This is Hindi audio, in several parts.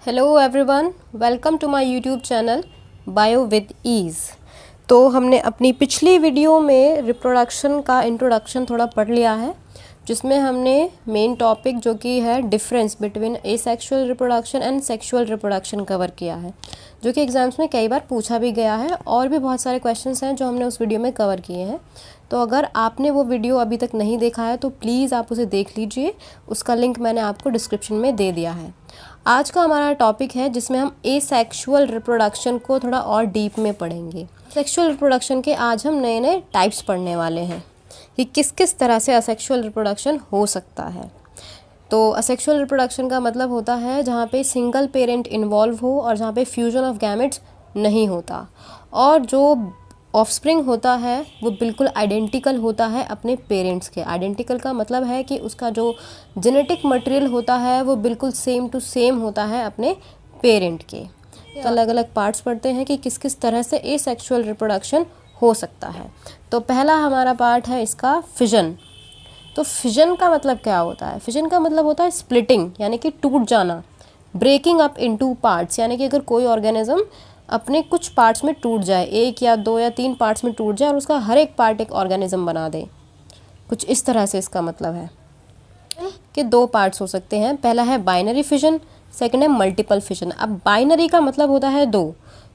Hello everyone, welcome to my YouTube channel bio with ease. तो हमने अपनी पिछली वीडियो में रिप्रोडक्शन का इंट्रोडक्शन थोड़ा पढ़ लिया है, जिसमें हमने मेन टॉपिक जो कि है difference between asexual reproduction and sexual reproduction cover किया है, जो कि एग्ज़ाम्स में कई बार पूछा भी गया है और भी बहुत सारे क्वेश्चंस हैं जो हमने उस वीडियो में कवर किए हैं। तो अगर आपने वो वीडियो अभी तक नहीं देखा है तो प्लीज़ आप उसे देख लीजिए, उसका लिंक मैंने आपको डिस्क्रिप्शन में दे दिया है। आज का हमारा टॉपिक है जिसमें हम एसेक्सुअल रिप्रोडक्शन को थोड़ा और डीप में पढ़ेंगे। सेक्सुअल रिप्रोडक्शन के आज हम नए नए टाइप्स पढ़ने वाले हैं कि किस किस तरह से असेक्सुअल रिप्रोडक्शन हो सकता है। तो असेक्सुअल रिप्रोडक्शन का मतलब होता है जहाँ पे सिंगल पेरेंट इन्वॉल्व हो और जहाँ पे फ्यूजन ऑफ गैमेट्स नहीं होता और जो ऑफस्प्रिंग होता है वो बिल्कुल आइडेंटिकल होता है अपने पेरेंट्स के। आइडेंटिकल का मतलब है कि उसका जो जेनेटिक मटेरियल होता है वो बिल्कुल सेम टू सेम होता है अपने पेरेंट के। तो अलग अलग पार्ट्स पढ़ते हैं कि किस किस तरह से एसेक्सुअल रिप्रोडक्शन हो सकता है। तो पहला हमारा पार्ट है इसका फिजन। तो फिजन का मतलब क्या होता है? फिजन का मतलब होता है स्प्लिटिंग, यानी कि टूट जाना, ब्रेकिंग अप इनटू पार्ट्स, यानी कि अगर कोई ऑर्गेनिज्म अपने कुछ पार्ट्स में टूट जाए, एक या दो या तीन पार्ट्स में टूट जाए और उसका हर एक पार्ट एक ऑर्गेनिज्म बना दे, कुछ इस तरह से इसका मतलब है कि दो पार्ट्स हो सकते हैं। पहला है बाइनरी फिजन, सेकंड है मल्टीपल फिजन। अब बाइनरी का मतलब होता है दो,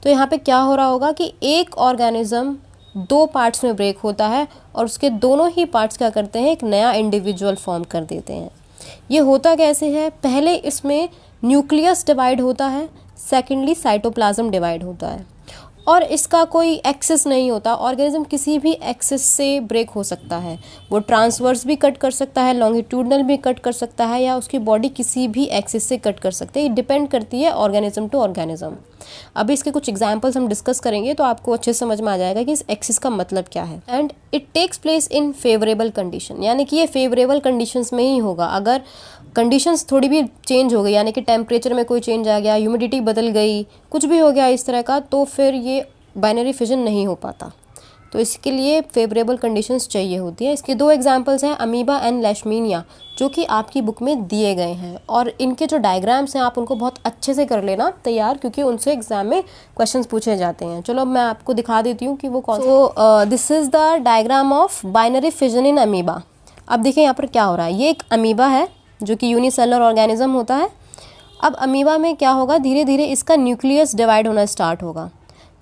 तो यहाँ पे क्या हो रहा होगा कि एक ऑर्गेनिज्म दो पार्ट्स में ब्रेक होता है और उसके दोनों ही पार्ट्स क्या करते हैं, एक नया इंडिविजुअल फॉर्म कर देते हैं। ये होता कैसे है? पहले इसमें न्यूक्लियस डिवाइड होता है, सेकेंडली साइटोप्लाज्म डिवाइड होता है और इसका कोई एक्सिस नहीं होता। ऑर्गेनिज्म किसी भी एक्सिस से ब्रेक हो सकता है, वो ट्रांसवर्स भी कट कर सकता है, लॉन्गिट्यूडनल भी कट कर सकता है, या उसकी बॉडी किसी भी एक्सिस से कट कर सकते हैं। ये डिपेंड करती है ऑर्गेनिज्म टू ऑर्गेनिज्म। अभी इसके कुछ एग्जांपल्स हम डिस्कस करेंगे तो आपको अच्छे से समझ में आ जाएगा कि इस एक्सिस का मतलब क्या है। And it takes place in favourable condition, यानी कि ये फेवरेबल कंडीशंस में ही होगा। अगर कंडीशंस थोड़ी भी चेंज हो गई, यानी कि टेम्परेचर में कोई चेंज आ गया, ह्यूमिडिटी बदल गई, कुछ भी हो गया इस तरह का, तो फिर ये बाइनरी फिजन नहीं हो पाता। तो इसके लिए फेवरेबल कंडीशंस चाहिए होती है। इसके दो एग्जांपल्स हैं, अमीबा एंड लेशमीनिया, जो कि आपकी बुक में दिए गए हैं और इनके जो डायग्राम्स हैं आप उनको बहुत अच्छे से कर लेना तैयार, क्योंकि उनसे एग्जाम में क्वेश्चंस पूछे जाते हैं। चलो अब मैं आपको दिखा देती हूँ कि वो कौन। तो this is the diagram of binary fission in amoeba. अब देखिए यहाँ पर क्या हो रहा है। ये एक अमीबा है जो कि यूनिसेलुलर ऑर्गेनिज्म होता है। अब अमीबा में क्या होगा, धीरे धीरे इसका न्यूक्लियस डिवाइड होना स्टार्ट होगा।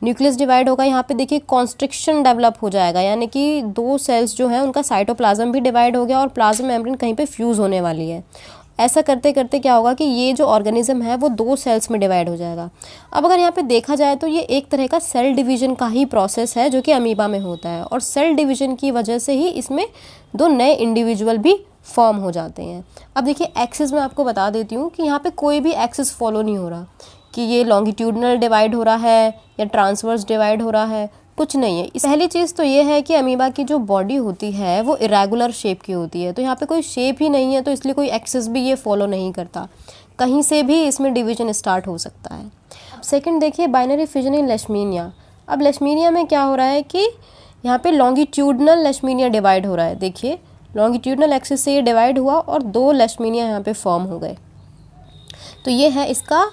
न्यूक्लियस डिवाइड होगा, यहाँ पे देखिए कॉन्स्ट्रिक्शन डेवलप हो जाएगा, यानी कि दो सेल्स जो हैं उनका साइटोप्लाज्म भी डिवाइड हो गया और प्लाज्मा मेम्ब्रेन कहीं पे फ्यूज़ होने वाली है। ऐसा करते करते क्या होगा कि ये जो ऑर्गेनिज्म है वो दो सेल्स में डिवाइड हो जाएगा। अब अगर यहाँ पे देखा जाए तो ये एक तरह का सेल डिवीजन का ही प्रोसेस है जो कि अमीबा में होता है, और सेल डिवीजन की वजह से ही इसमें दो नए इंडिविजुअल भी फॉर्म हो जाते हैं। अब देखिए एक्सिस में आपको बता देती हूँ कि यहाँ पे कोई भी एक्सिस फॉलो नहीं हो रहा कि ये लॉन्गिट्यूडनल डिवाइड हो रहा है या ट्रांसवर्स डिवाइड हो रहा है, कुछ नहीं है। पहली चीज़ तो ये है कि अमीबा की जो बॉडी होती है वो इरेगुलर शेप की होती है, तो यहाँ पे कोई शेप ही नहीं है, तो इसलिए कोई एक्सिस भी ये फॉलो नहीं करता, कहीं से भी इसमें डिवीजन स्टार्ट हो सकता है। अब सेकेंड देखिए बाइनरी फिजन इन लेशमीनिया। अब लेशमीनिया में क्या हो रहा है कि यहाँ पे लॉन्गिट्यूडनल लेशमीनिया डिवाइड हो रहा है। देखिए लॉन्गिट्यूडनल एक्सिस से ये डिवाइड हुआ और दो लेशमीनिया यहाँ पे फॉर्म हो गए, तो ये है इसका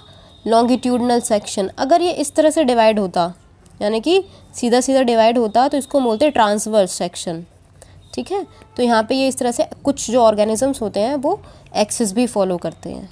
लॉन्गिट्यूडनल सेक्शन। अगर ये इस तरह से डिवाइड होता, यानी कि सीधा सीधा डिवाइड होता, तो इसको बोलते हैं ट्रांसवर्स सेक्शन, ठीक है। तो यहाँ पे ये इस तरह से कुछ जो ऑर्गेनिजम्स होते हैं वो एक्सिस भी फॉलो करते हैं।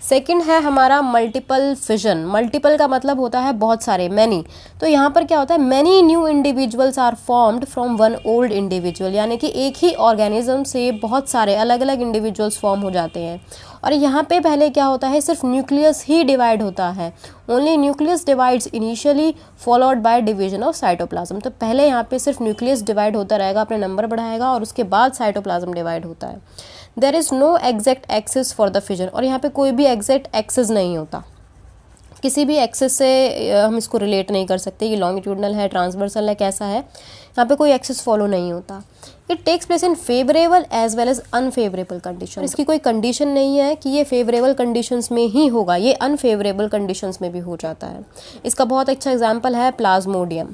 सेकंड है हमारा मल्टीपल फिजन। मल्टीपल का मतलब होता है बहुत सारे, मैनी। तो यहाँ पर क्या होता है, many new individuals are formed from one old individual, यानी कि एक ही ऑर्गेनिज्म से बहुत सारे अलग अलग इंडिविजुअल्स फॉर्म हो जाते हैं। और यहाँ पे पहले क्या होता है, सिर्फ न्यूक्लियस ही डिवाइड होता है, only nucleus divides initially followed by division of cytoplasm. तो पहले यहाँ पे सिर्फ न्यूक्लियस डिवाइड होता रहेगा, अपने नंबर बढ़ाएगा, और उसके बाद साइटोप्लाज्म डिवाइड होता है। There is no exact axis for the fission, और यहाँ पे कोई भी एग्जैक्ट एक्सिस नहीं होता, किसी भी एक्सिस से हम इसको रिलेट नहीं कर सकते, ये लॉन्गिट्यूडनल है, ट्रांसवर्सल है, कैसा है, यहाँ पे कोई एक्सिस फॉलो नहीं होता। It takes place in favourable as well as unfavourable condition. इसकी कोई कंडीशन नहीं है कि ये फेवरेबल कंडीशंस में ही होगा, ये अनफेवरेबल कंडीशंस में भी हो जाता है। इसका बहुत अच्छा एग्जाम्पल है प्लाज्मोडियम।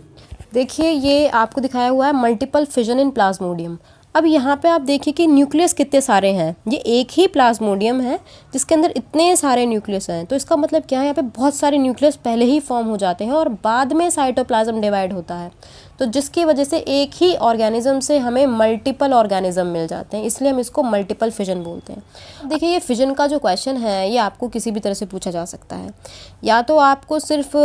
देखिए ये आपको दिखाया हुआ है मल्टीपल फिजन इन प्लाज्मोडियम। अब यहाँ पे आप देखिए कि न्यूक्लियस कितने सारे हैं, ये एक ही प्लाज्मोडियम है जिसके अंदर इतने सारे न्यूक्लियस हैं। तो इसका मतलब क्या है, यहाँ पे बहुत सारे न्यूक्लियस पहले ही फॉर्म हो जाते हैं और बाद में साइटोप्लाज्म डिवाइड होता है, तो जिसकी वजह से एक ही ऑर्गेनिज्म से हमें मल्टीपल ऑर्गेनिज्म मिल जाते हैं, इसलिए हम इसको मल्टीपल फिजन बोलते हैं। देखिए ये फिजन का जो क्वेश्चन है ये आपको किसी भी तरह से पूछा जा सकता है, या तो आपको सिर्फ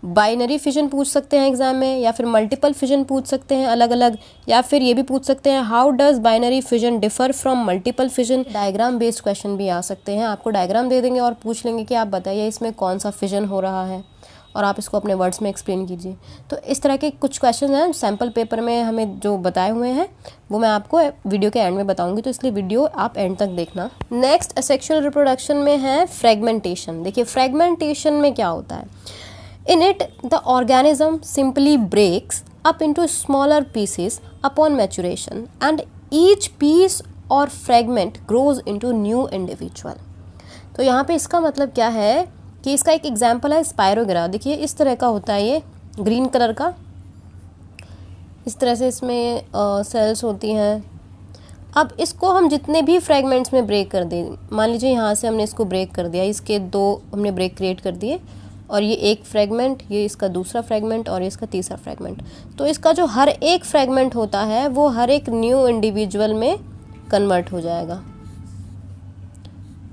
बाइनरी फिजन पूछ सकते हैं एग्जाम में, या फिर मल्टीपल फिजन पूछ सकते हैं अलग अलग, या फिर ये भी पूछ सकते हैं how does binary fission differ from multiple fission. Diagram based question भी आ सकते हैं, आपको डायग्राम दे देंगे और पूछ लेंगे कि आप बताइए इसमें कौन सा फिजन हो रहा है और आप इसको अपने वर्ड्स में एक्सप्लेन कीजिए। तो इस तरह के कुछ क्वेश्चन हैं सैम्पल पेपर में हमें जो बताए हुए हैं, वो मैं आपको वीडियो के एंड में बताऊंगी, तो इसलिए वीडियो आप एंड तक देखना। नेक्स्ट असेक्सुअल रिप्रोडक्शन में है फ्रेगमेंटेशन। देखिए फ्रेगमेंटेशन में क्या होता है, in it the organism simply breaks up into smaller pieces upon maturation and each piece or fragment grows into new individual। तो यहाँ पे इसका मतलब क्या है कि इसका एक एग्जाम्पल है स्पायरोगेरा। देखिए इस तरह का होता है, ये ग्रीन कलर का, इस तरह से इसमें सेल्स होती हैं। अब इसको हम जितने भी फ्रेगमेंट्स में ब्रेक कर दें, मान लीजिए यहाँ से हमने इसको ब्रेक कर दिया, इसके 2 हमने ब्रेक क्रिएट कर दिए, और ये एक फ्रेगमेंट, ये इसका दूसरा फ्रेगमेंट और ये इसका तीसरा फ्रेगमेंट। तो इसका जो हर एक फ्रेगमेंट होता है वो हर एक न्यू इंडिविजुअल में कन्वर्ट हो जाएगा,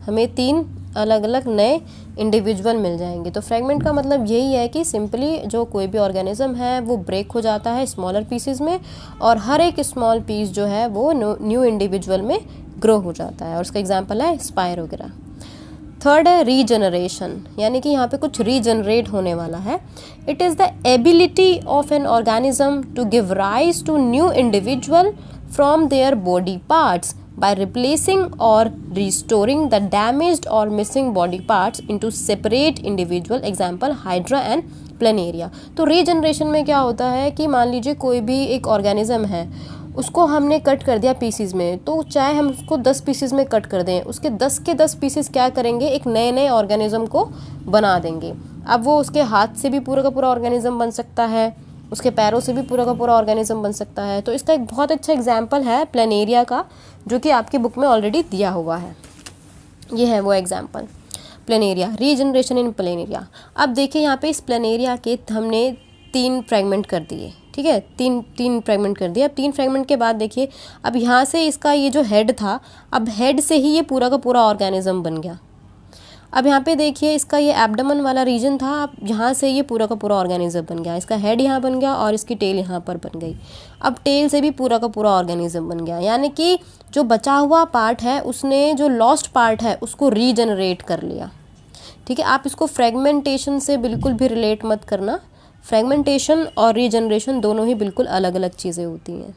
हमें 3 अलग अलग नए इंडिविजुअल मिल जाएंगे। तो फ्रेगमेंट का मतलब यही है कि सिंपली जो कोई भी ऑर्गेनिज्म है वो ब्रेक हो जाता है स्मॉलर पीसेस में, और हर एक स्मॉल पीस जो है वो न्यू इंडिविजुअल में ग्रो हो जाता है, और उसका एग्जाम्पल है स्पायरोगेरा। थर्ड है रीजनरेशन, यानी कि यहाँ पे कुछ रीजनरेट होने वाला है। It is the ability of an organism to give rise to new individual from their body parts by replacing or restoring the damaged or missing body parts into separate individual, example hydra and planaria। तो रीजनरेशन में क्या होता है कि मान लीजिए कोई भी एक ऑर्गेनिज्म है, उसको हमने कट कर दिया पीसीज में, तो चाहे हम उसको 10 पीसेज में कट कर दें, उसके 10 के 10 पीसेज क्या करेंगे, एक नए नए ऑर्गेनिज्म को बना देंगे। अब वो उसके हाथ से भी पूरा का पूरा ऑर्गेनिज्म बन सकता है, उसके पैरों से भी पूरा का पूरा ऑर्गेनिज्म बन सकता है। तो इसका एक बहुत अच्छा एग्जाम्पल है प्लेनेरिया का, जो कि आपकी बुक में ऑलरेडी दिया हुआ है। ये है वो example, planaria, regeneration in planaria. अब देखिए यहाँ पे इस प्लेनेरिया के हमने 3 फ्रेगमेंट कर दिए, ठीक है, तीन फ्रेगमेंट कर दिया। अब 3 फ्रेगमेंट के बाद देखिए, अब यहाँ से इसका ये जो हेड था, अब हेड से ही ये पूरा का पूरा ऑर्गेनिज्म बन गया। अब यहाँ पे देखिए इसका ये एब्डोमेन वाला रीजन था, अब यहाँ से ये पूरा का पूरा ऑर्गेनिज्म बन गया, इसका हेड यहाँ बन गया और इसकी टेल यहाँ पर बन गई। अब टेल से भी पूरा का पूरा ऑर्गेनिज्म बन गया, यानी कि जो बचा हुआ पार्ट है उसने जो लॉस्ट पार्ट है उसको रीजनरेट कर लिया। ठीक है, आप इसको फ्रेगमेंटेशन से बिल्कुल भी रिलेट मत करना, फ्रेगमेंटेशन और रीजनरेशन दोनों ही बिल्कुल अलग अलग चीज़ें होती हैं।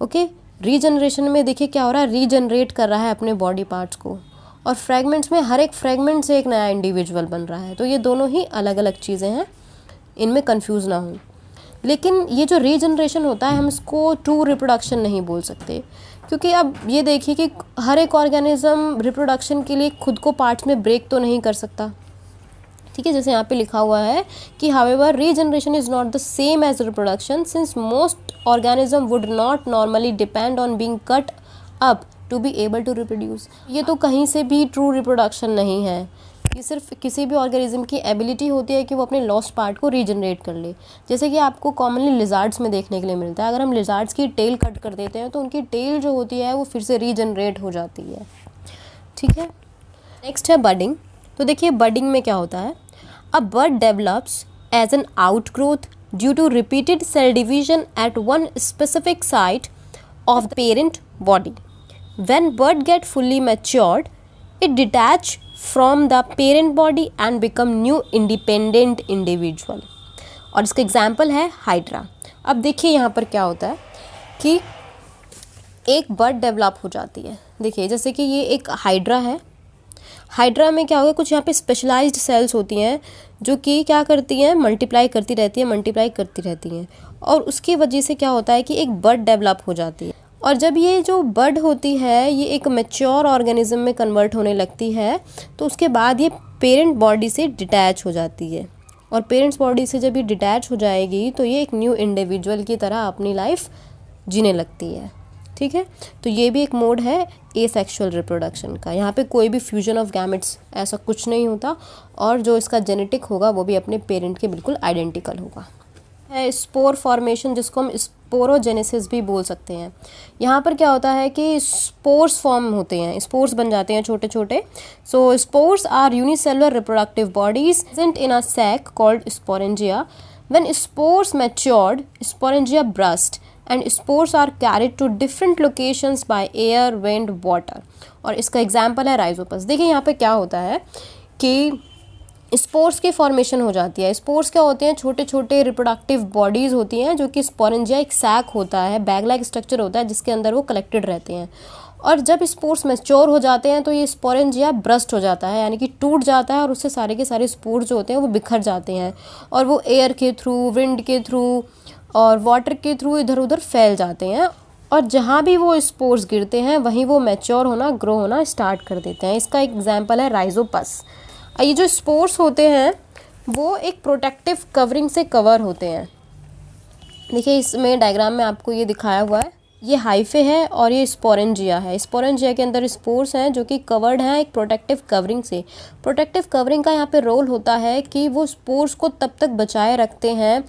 ओके, रीजनरेशन में देखिए क्या हो रहा है, रीजनरेट कर रहा है अपने बॉडी पार्ट्स को, और फ्रेगमेंट्स में हर एक फ्रेगमेंट से एक नया इंडिविजुअल बन रहा है। तो ये दोनों ही अलग अलग चीज़ें हैं, इनमें कंफ्यूज ना हो। लेकिन ये जो रीजनरेशन होता है हम इसको ट्रू रिप्रोडक्शन नहीं बोल सकते, क्योंकि अब ये देखिए कि हर एक ऑर्गेनिज्म रिप्रोडक्शन के लिए खुद को पार्ट्स में ब्रेक तो नहीं कर सकता। ठीक है, जैसे यहाँ पे लिखा हुआ है कि however regeneration is not the same as reproduction since most organism would not normally depend on being cut up to be able to reproduce. ये तो कहीं से भी ट्रू रिप्रोडक्शन नहीं है, ये सिर्फ किसी भी ऑर्गेनिज्म की एबिलिटी होती है कि वो अपने लॉस्ट पार्ट को रीजनरेट कर ले। जैसे कि आपको कॉमनली लिजार्ड्स में देखने के लिए मिलता है, अगर हम लिजार्ड्स की टेल कट कर देते हैं तो उनकी टेल जो होती है वो फिर से रीजनरेट हो जाती है। ठीक है, नेक्स्ट है बडिंग। तो देखिए बडिंग में क्या होता है, a bud develops as an outgrowth due to repeated cell division at one specific site of the parent body. When bud get fully matured, it detach from the parent body and become new independent individual। और इसका एग्जाम्पल है हाइड्रा। अब देखिए यहाँ पर क्या होता है कि एक बड डेवलप हो जाती है। देखिए जैसे कि ये एक हाइड्रा है, हाइड्रा में क्या होगा, कुछ यहाँ पे स्पेशलाइज्ड सेल्स होती हैं जो कि क्या करती हैं, मल्टीप्लाई करती रहती हैं, और उसकी वजह से क्या होता है कि एक बड डेवलप हो जाती है। और जब ये जो बड होती है ये एक मैच्योर ऑर्गेनिज्म में कन्वर्ट होने लगती है, तो उसके बाद ये पेरेंट बॉडी से डिटैच हो जाती है, और पेरेंट्स बॉडी से जब ये डिटैच हो जाएगी तो ये एक न्यू इंडिविजुअल की तरह अपनी लाइफ जीने लगती है। ठीक है, तो ये भी एक मोड है एसेक्सुअल रिप्रोडक्शन का। यहाँ पे कोई भी फ्यूजन ऑफ गैमेट्स ऐसा कुछ नहीं होता, और जो इसका जेनेटिक होगा वो भी अपने पेरेंट के बिल्कुल आइडेंटिकल होगा। है स्पोर फॉर्मेशन, जिसको हम स्पोरोजेनेसिस भी बोल सकते हैं। यहाँ पर क्या होता है कि स्पोर्स फॉर्म होते हैं, स्पोर्स बन जाते हैं छोटे छोटे। So spores are unicellular reproductive bodies present in a sac called sporangia. When spores matured, sporangia burst and spores are carried to different locations by air, wind, water। और इसका एग्जाम्पल है राइजोपस। देखिए यहाँ पे क्या होता है कि स्पोर्स की फॉर्मेशन हो जाती है। स्पोर्स क्या होते हैं? छोटे छोटे रिप्रोडक्टिव बॉडीज़ होती हैं, जो कि स्पोरेंजिया एक सैक होता है, बैग लाइक स्ट्रक्चर होता है जिसके अंदर वो कलेक्टेड रहते हैं। और जब स्पोर्स मैच्योर हो जाते हैं तो ये स्पोरेंजिया ब्रस्ट हो जाता है, यानी कि टूट जाता है, और उससे सारे के सारे स्पोर्स जो होते हैं वो बिखर जाते हैं, और वो एयर के थ्रू, विंड के थ्रू और वाटर के थ्रू इधर उधर फैल जाते हैं, और जहाँ भी वो स्पोर्स गिरते हैं वहीं वो मैच्योर होना, ग्रो होना स्टार्ट कर देते हैं। इसका एक एग्जांपल है राइजोपस। ये जो स्पोर्स होते हैं वो एक प्रोटेक्टिव कवरिंग से कवर होते हैं। देखिए इसमें डायग्राम में आपको ये दिखाया हुआ है, ये हाइफे है और ये स्पोरेंजिया है। स्पोरेंजिया के अंदर स्पोर्स हैं जो कि कवर्ड हैं एक प्रोटेक्टिव कवरिंग से। प्रोटेक्टिव कवरिंग का यहाँ पे रोल होता है कि वो स्पोर्स को तब तक बचाए रखते हैं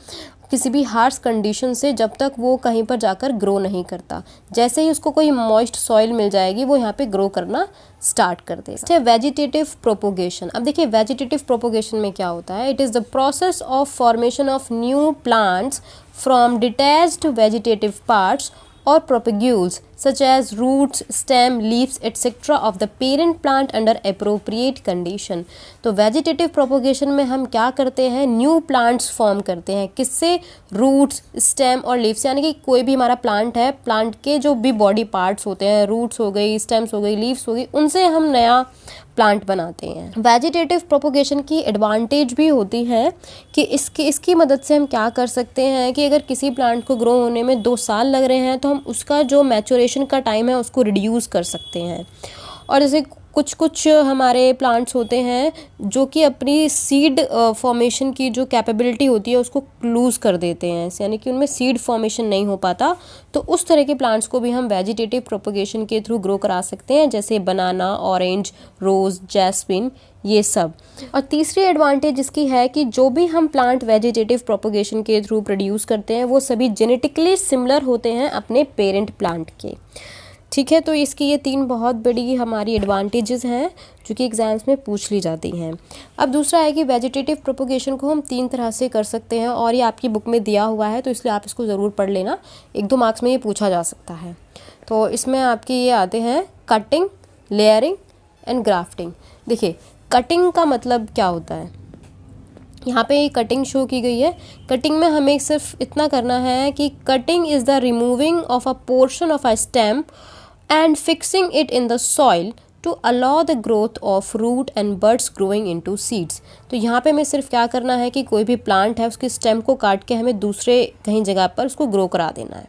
किसी भी हार्श कंडीशन से जब तक वो कहीं पर जाकर ग्रो नहीं करता। जैसे ही उसको कोई मॉइस्ट सॉइल मिल जाएगी वो यहाँ पे ग्रो करना स्टार्ट कर देगा। Vegetative propagation. अब देखिए वेजिटेटिव प्रोपोगेशन में क्या होता है? It is the process of formation of new plants from detached vegetative parts or propagules such as roots, stem, leaves etc. of the parent plant under appropriate condition। तो vegetative propagation में हम क्या करते हैं? न्यू प्लांट्स फॉर्म करते हैं। किससे? रूट्स, स्टेम और लीव्स, यानी कि कोई भी हमारा प्लांट है, प्लांट के जो भी बॉडी पार्ट्स होते हैं, रूट्स हो गई, स्टेम्स हो गई, लीव्स हो गई, उनसे हम नया प्लांट बनाते हैं। वेजिटेटिव प्रोपोगेशन की एडवांटेज भी होती है कि इसकी मदद से हम क्या कर सकते हैं कि अगर किसी प्लांट को ग्रो होने में 2 साल लग रहे हैं तो हम उसका जो मैच्योरेशन का टाइम है उसको रिड्यूस कर सकते हैं। और जैसे कुछ हमारे प्लांट्स होते हैं जो कि अपनी सीड फॉर्मेशन की जो कैपेबिलिटी होती है उसको लूज़ कर देते हैं, यानी कि उनमें सीड फॉर्मेशन नहीं हो पाता। तो उस तरह के प्लांट्स को भी हम वेजिटेटिव प्रोपोगेशन के थ्रू ग्रो करा सकते हैं, जैसे बनाना, ऑरेंज, रोज़, जैस्मिन, ये सब। और तीसरी एडवांटेज इसकी है कि जो भी हम प्लांट वेजिटेटिव प्रोपोगेशन के थ्रू प्रोड्यूस करते हैं वो सभी जेनेटिकली सिमिलर होते हैं अपने पेरेंट प्लांट के। ठीक है, तो इसकी ये 3 बहुत बड़ी हमारी एडवांटेजेस हैं जो कि एग्जाम्स में पूछ ली जाती हैं। अब दूसरा है कि वेजिटेटिव प्रोपोगेशन को हम 3 तरह से कर सकते हैं, और ये आपकी बुक में दिया हुआ है तो इसलिए आप इसको ज़रूर पढ़ लेना, 1-2 मार्क्स में ये पूछा जा सकता है। तो इसमें आपके ये आते हैं कटिंग, लेयरिंग एंड ग्राफ्टिंग। देखिए कटिंग का मतलब क्या होता है? यहाँ पे कटिंग शो की गई है। कटिंग में हमें सिर्फ इतना करना है कि cutting is the removing of a portion of a stem and fixing it in the soil to allow the growth of root and buds growing into seeds। तो यहाँ पे हमें सिर्फ क्या करना है कि कोई भी प्लांट है उसकी स्टेम को काट के हमें दूसरे कहीं जगह पर उसको ग्रो करा देना है,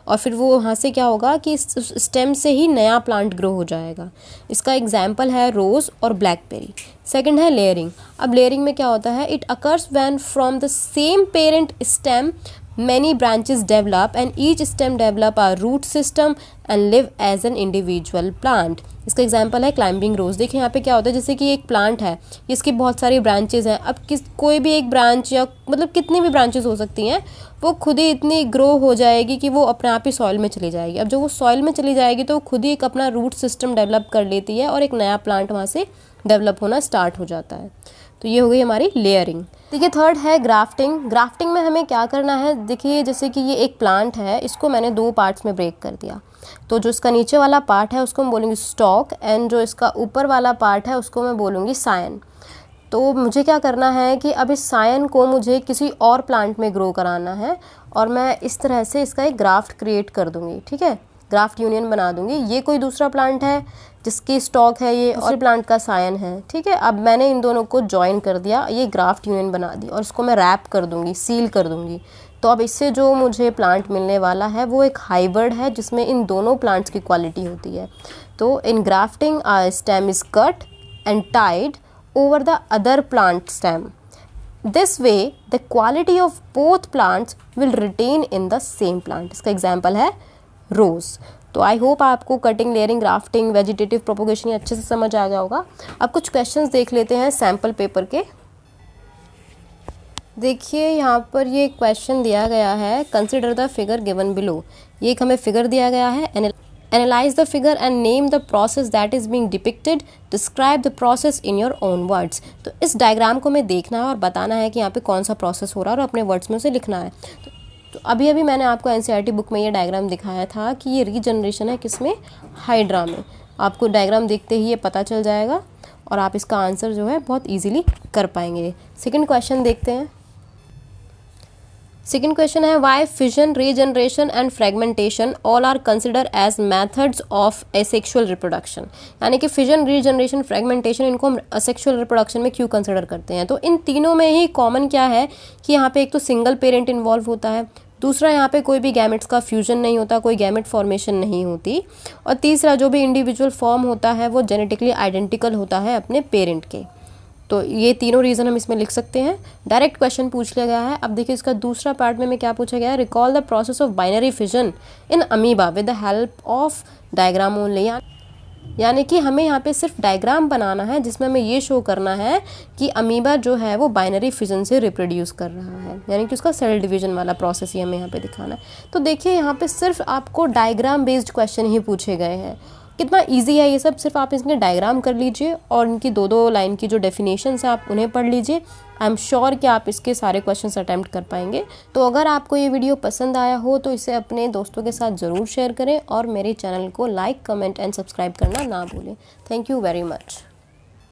और फिर वो वहाँ से क्या होगा कि स्टेम से ही नया प्लांट ग्रो हो जाएगा। इसका एग्जाम्पल है रोज़ और ब्लैकबेरी। सेकंड है लेयरिंग। अब लेयरिंग में क्या होता है? It occurs when from the same parent stem many branches develop and each stem develop a root system and live as an individual plant। इसका एग्जाम्पल है क्लाइंबिंग रोज। देखिए यहाँ पे क्या होता है, जैसे कि एक प्लांट है, इसकी बहुत सारी ब्रांचेज हैं। अब कोई भी एक ब्रांच या मतलब कितनी भी ब्रांचेज हो सकती हैं, वो खुद ही इतनी ग्रो हो जाएगी कि वो अपने आप ही सॉइल में चली जाएगी। अब जब वो सॉइल में चली जाएगी तो वो खुद ही एक अपना रूट सिस्टम डेवलप कर लेती है और एक नया प्लांट वहाँ से डेवलप होना स्टार्ट हो जाता है। तो ये हो गई हमारी लेयरिंग। देखिए थर्ड है ग्राफ्टिंग। ग्राफ्टिंग में हमें क्या करना है? देखिए जैसे कि ये एक प्लांट है, इसको मैंने 2 पार्ट्स में ब्रेक कर दिया। तो जो इसका नीचे वाला पार्ट है उसको मैं बोलूँगी स्टॉक, एंड जो इसका ऊपर वाला पार्ट है उसको मैं बोलूँगी सायन। तो मुझे क्या करना है कि अब इस सायन को मुझे किसी और प्लांट में ग्रो कराना है, और मैं इस तरह से इसका एक ग्राफ्ट क्रिएट कर दूँगी। ठीक है, ग्राफ्ट यूनियन बना दूँगी। ये कोई दूसरा प्लांट है जिसकी स्टॉक है ये, और प्लांट का सायन है। ठीक है, अब मैंने इन दोनों को ज्वाइन कर दिया, ये ग्राफ्ट यूनियन बना दी, और इसको मैं रैप कर दूँगी, सील कर दूँगी। तो अब इससे जो मुझे प्लांट मिलने वाला है वो एक हाइब्रिड है जिसमें इन दोनों प्लांट्स की क्वालिटी होती है। तो in grafting a stem is cut and tied over the other plant stem. This way the quality of both plants will retain in the same plant. इसका एग्जाम्पल है रोज। तो आई होप आपको cutting, layering, grafting, vegetative propagation अच्छे से समझ आ गया होगा। अब कुछ क्वेश्चंस देख लेते हैं सैम्पल पेपर के। देखिए यहाँ पर ये क्वेश्चन दिया गया है, consider the figure given below. ये एक हमें फिगर दिया गया है, analyse the figure and name the process that is being depicted, describe the process in your own words. तो इस डायग्राम को हमें देखना है और बताना है कि यहाँ पे कौन सा प्रोसेस हो रहा है और अपने वर्ड्स में उसे लिखना है। तो अभी अभी मैंने आपको एनसीईआरटी बुक में ये डायग्राम दिखाया था कि ये रीजनरेशन है किसमें, हाइड्रा में। आपको डायग्राम देखते ही ये पता चल जाएगा और आप इसका आंसर जो है बहुत ईजिली कर पाएंगे। सेकेंड क्वेश्चन देखते हैं। सेकेंड क्वेश्चन है, why fission, regeneration and fragmentation all are consider as methods of asexual reproduction. यानी कि फिजन, रीजनरेशन, फ्रेगमेंटेशन, इनको हम असेक्सुअल रिप्रोडक्शन में क्यों कंसिडर करते हैं। तो इन तीनों में ही कॉमन क्या है कि यहाँ पे एक तो सिंगल पेरेंट इन्वॉल्व होता है, दूसरा यहाँ पे कोई भी गैमेट्स का फ्यूजन नहीं होता, कोई गैमेट फॉर्मेशन नहीं होती, और तीसरा जो भी इंडिविजुअल फॉर्म होता है वो जेनेटिकली आइडेंटिकल होता है अपने पेरेंट के। तो ये तीनों रीज़न हम इसमें लिख सकते हैं। डायरेक्ट क्वेश्चन पूछ लिया गया है। अब देखिए इसका दूसरा पार्ट में क्या पूछा गया है, recall the process of binary fission in amoeba with the help of diagram only. यानी कि हमें यहाँ पे सिर्फ डायग्राम बनाना है जिसमें हमें ये शो करना है कि अमीबा जो है वो बाइनरी फिजन से रिप्रोड्यूस कर रहा है, यानी कि उसका सेल डिवीजन वाला प्रोसेस ही हमें यहाँ पे दिखाना है। तो देखिए यहाँ पे सिर्फ आपको डायग्राम बेस्ड क्वेश्चन ही पूछे गए हैं। कितना इजी है ये सब, सिर्फ आप इसके डायग्राम कर लीजिए और इनकी दो दो लाइन की जो डेफिनेशंस है आप उन्हें पढ़ लीजिए। आई एम श्योर कि आप इसके सारे क्वेश्चंस अटेम्प्ट कर पाएंगे। तो अगर आपको ये वीडियो पसंद आया हो तो इसे अपने दोस्तों के साथ ज़रूर शेयर करें और मेरे चैनल को लाइक, कमेंट एंड सब्सक्राइब करना ना भूलें। Thank you very much.